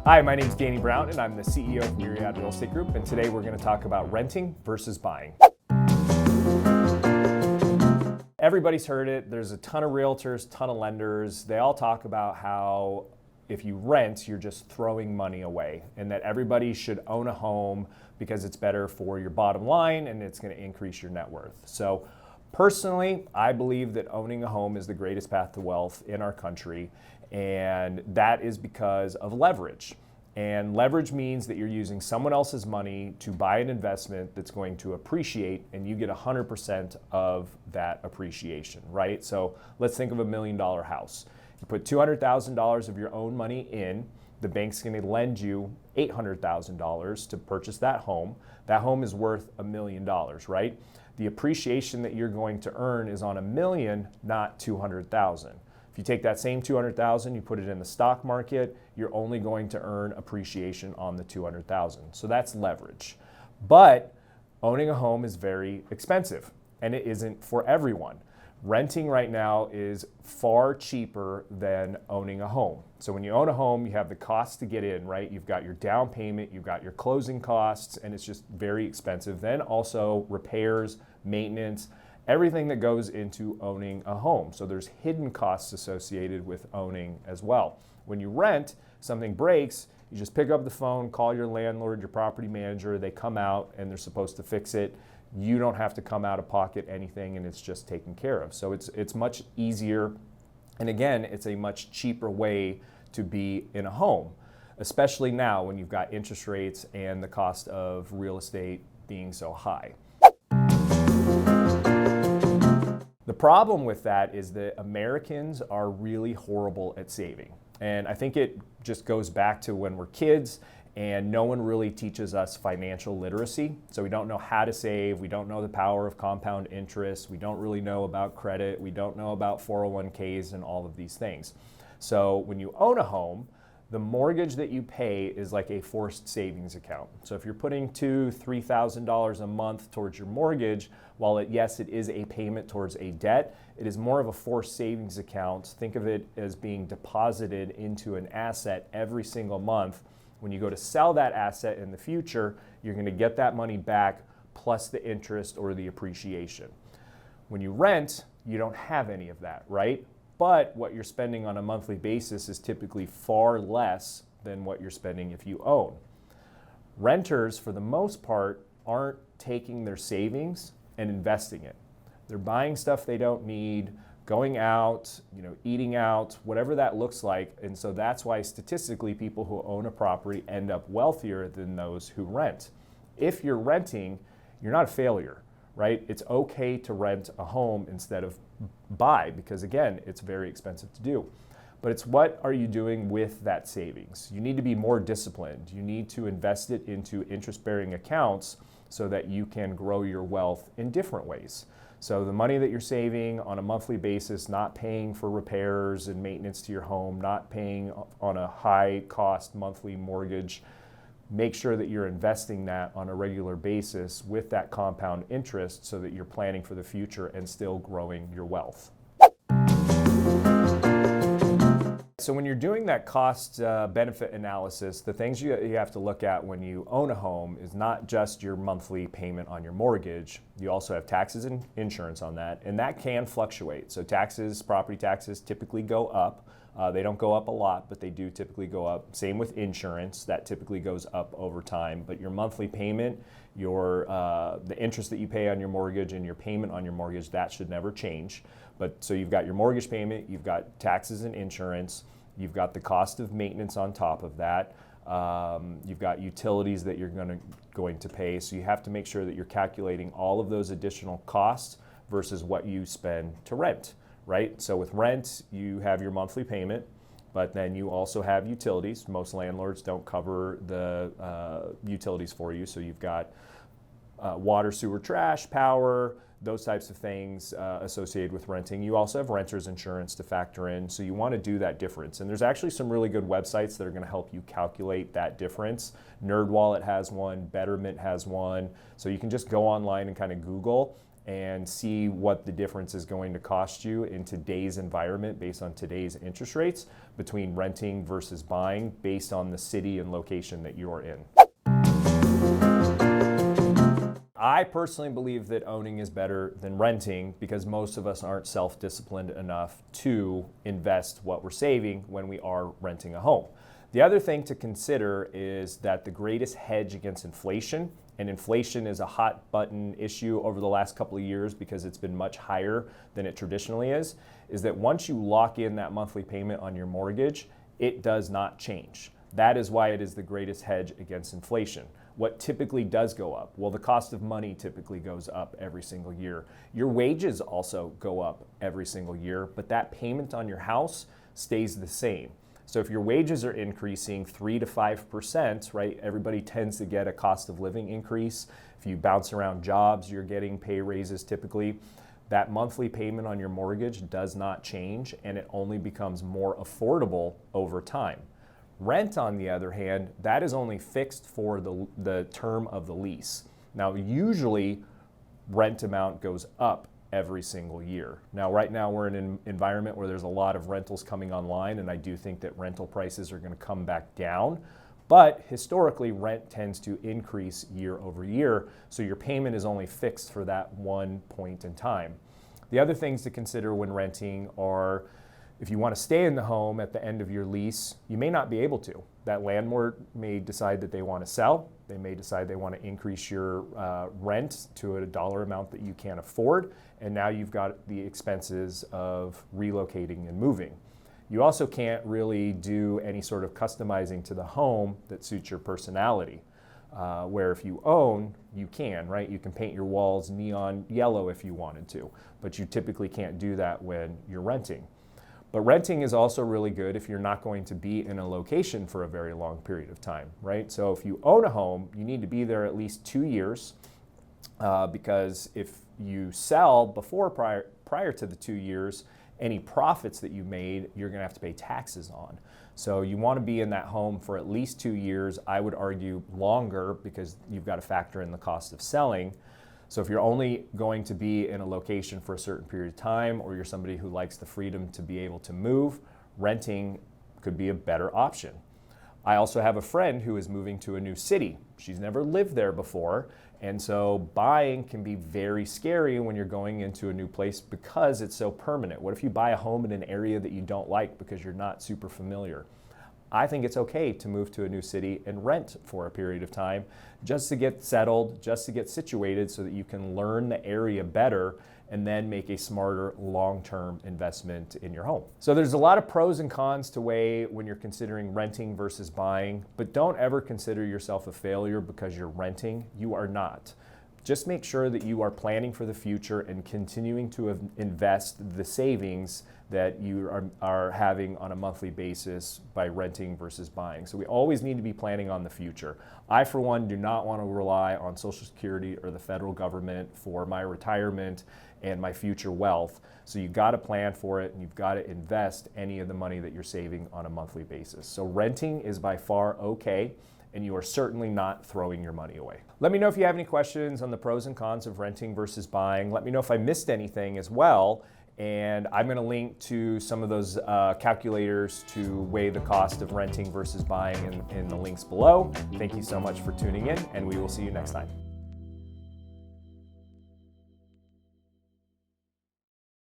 Hi, my name is Danny Brown and I'm the CEO of Myriad Real Estate Group, and today we're going to talk about renting versus buying. Everybody's heard it. There's a ton of realtors, ton of lenders. They all talk about how if you rent, you're just throwing money away, and that everybody should own a home because it's better for your bottom line and it's going to increase your net worth. So personally, I believe that owning a home is the greatest path to wealth in our country, and that is because of leverage. And leverage means that you're using someone else's money to buy an investment that's going to appreciate, and you get 100% of that appreciation, right? So let's think of $1 million house. You put $200,000 of your own money in, the bank's going to lend you $800,000 to purchase that home. That home is worth $1 million, right? The appreciation that you're going to earn is on $1 million, not $200,000. If you take that same $200,000, you put it in the stock market, you're only going to earn appreciation on the $200,000. So that's leverage. But owning a home is very expensive, and it isn't for everyone. Renting right now is far cheaper than owning a home. So when you own a home, you have the cost to get in, right? You've got your down payment, you've got your closing costs, and it's just very expensive. Then also repairs, maintenance, everything that goes into owning a home. So there's hidden costs associated with owning as well. When you rent, something breaks, you just pick up the phone, call your landlord, your property manager, they come out and they're supposed to fix it. You don't have to come out of pocket anything, and it's just taken care of. So it's much easier, and again, it's a much cheaper way to be in a home, especially now when you've got interest rates and the cost of real estate being so high. The problem with that is that Americans are really horrible at saving. And I think it just goes back to when we're kids and no one really teaches us financial literacy. So we don't know how to save, we don't know the power of compound interest, we don't really know about credit, we don't know about 401ks and all of these things. So when you own a home, the mortgage that you pay is like a forced savings account. So if you're putting $2,000, $3,000 a month towards your mortgage, while it is a payment towards a debt, it is more of a forced savings account. Think of it as being deposited into an asset every single month. When you go to sell that asset in the future, you're going to get that money back plus the interest or the appreciation. When you rent, you don't have any of that, right? But what you're spending on a monthly basis is typically far less than what you're spending if you own. Renters, for the most part, aren't taking their savings and investing it. They're buying stuff they don't need, going out, eating out, whatever that looks like. And so that's why statistically people who own a property end up wealthier than those who rent. If you're renting, you're not a failure, right? It's okay to rent a home instead of buy, because again, it's very expensive to do. But it's what are you doing with that savings? You need to be more disciplined. You need to invest it into interest-bearing accounts so that you can grow your wealth in different ways. So the money that you're saving on a monthly basis, not paying for repairs and maintenance to your home, not paying on a high cost monthly mortgage, make sure that you're investing that on a regular basis with that compound interest so that you're planning for the future and still growing your wealth. So when you're doing that cost benefit analysis, the things you have to look at when you own a home is not just your monthly payment on your mortgage. You also have taxes and insurance on that, and that can fluctuate. So taxes, property taxes typically go up. They don't go up a lot, but they do typically go up. Same with insurance, that typically goes up over time. But your monthly payment, the interest that you pay on your mortgage and your payment on your mortgage, that should never change. But so you've got your mortgage payment, you've got taxes and insurance, you've got the cost of maintenance on top of that. You've got utilities that you're going to pay. So you have to make sure that you're calculating all of those additional costs versus what you spend to rent, right? So with rent, you have your monthly payment, but then you also have utilities. Most landlords don't cover the utilities for you. So you've got water, sewer, trash, power, those types of things associated with renting. You also have renter's insurance to factor in, so you want to do that difference. And there's actually some really good websites that are going to help you calculate that difference. NerdWallet has one, Betterment has one, so you can just go online and kind of Google and see what the difference is going to cost you in today's environment based on today's interest rates between renting versus buying based on the city and location that you're in. I personally believe that owning is better than renting because most of us aren't self-disciplined enough to invest what we're saving when we are renting a home. The other thing to consider is that the greatest hedge against inflation, and inflation is a hot button issue over the last couple of years because it's been much higher than it traditionally is that once you lock in that monthly payment on your mortgage, it does not change. That is why it is the greatest hedge against inflation. What typically does go up? Well, the cost of money typically goes up every single year. Your wages also go up every single year, but that payment on your house stays the same. So if your wages are increasing 3 to 5%, right, everybody tends to get a cost of living increase. If you bounce around jobs, you're getting pay raises typically. That monthly payment on your mortgage does not change, and it only becomes more affordable over time. Rent, on the other hand, that is only fixed for the term of the lease. Now, usually rent amount goes up every single year. Now, right now we're in an environment where there's a lot of rentals coming online, and I do think that rental prices are going to come back down. But historically, rent tends to increase year over year, so your payment is only fixed for that one point in time. The other things to consider when renting are, if you want to stay in the home at the end of your lease, you may not be able to. That landlord may decide that they want to sell. They may decide they want to increase your rent to a dollar amount that you can't afford, and now you've got the expenses of relocating and moving. You also can't really do any sort of customizing to the home that suits your personality. Where if you own, you can, right? You can paint your walls neon yellow if you wanted to, but you typically can't do that when you're renting. But renting is also really good if you're not going to be in a location for a very long period of time, right? So if you own a home, you need to be there at least 2 years because if you sell before prior to the 2 years, any profits that you made, you're gonna have to pay taxes on. So you wanna be in that home for at least 2 years. I would argue longer because you've got to factor in the cost of selling. So if you're only going to be in a location for a certain period of time, or you're somebody who likes the freedom to be able to move, renting could be a better option. I also have a friend who is moving to a new city. She's never lived there before, and so buying can be very scary when you're going into a new place because it's so permanent. What if you buy a home in an area that you don't like because you're not super familiar? I think it's okay to move to a new city and rent for a period of time just to get settled, just to get situated so that you can learn the area better and then make a smarter long-term investment in your home. So there's a lot of pros and cons to weigh when you're considering renting versus buying, but don't ever consider yourself a failure because you're renting. You are not. Just make sure that you are planning for the future and continuing to invest the savings that you are having on a monthly basis by renting versus buying. So we always need to be planning on the future. I, for one, do not want to rely on Social Security or the federal government for my retirement and my future wealth. So you've got to plan for it and you've got to invest any of the money that you're saving on a monthly basis. So renting is by far okay, and you are certainly not throwing your money away. Let me know if you have any questions on the pros and cons of renting versus buying. Let me know if I missed anything as well. And I'm gonna link to some of those calculators to weigh the cost of renting versus buying in the links below. Thank you so much for tuning in, and we will see you next time.